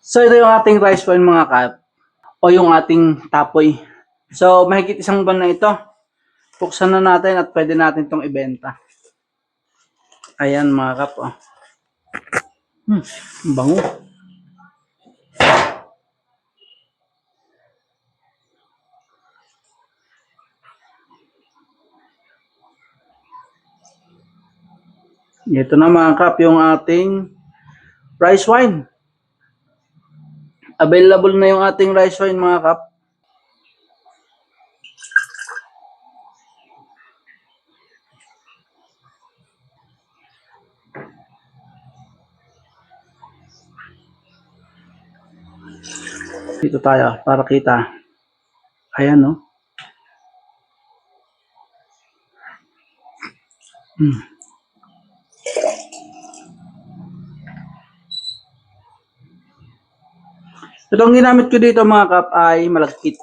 So ito yung ating rice wine mga kap, o yung ating tapoy. So mahigit isang buwan na ito. Buksan na natin at pwede natin itong ibenta. Ayan mga kap. Oh. Bango. Ito na mga kap yung ating rice wine. Available na yung ating rice wine mga kap. Dito tayo para kita. Ayan no. Ito ang ginamit ko dito mga kap ay malagkit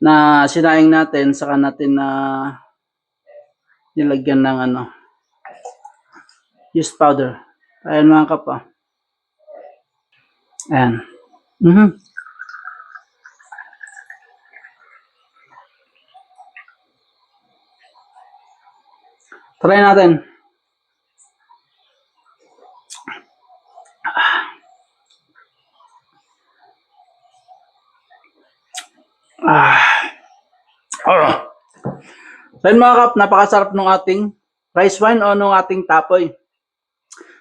na sinaing natin, saka natin na nilagyan ng yeast powder. Ayan mga kap. Ayan. Try natin. So yun mga kap, napakasarap ng ating rice wine o ng ating tapoy.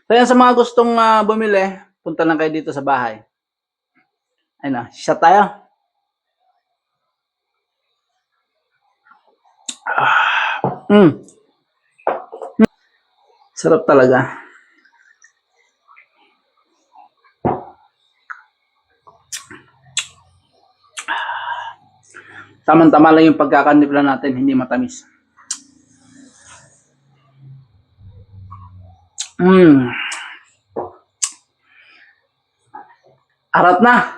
So yan, sa mga gustong bumili, punta lang kayo dito sa bahay. Ayun na, shot tayo. Sarap talaga. Tama-tama lang yung pagkakanimpla natin, hindi matamis. Arat na.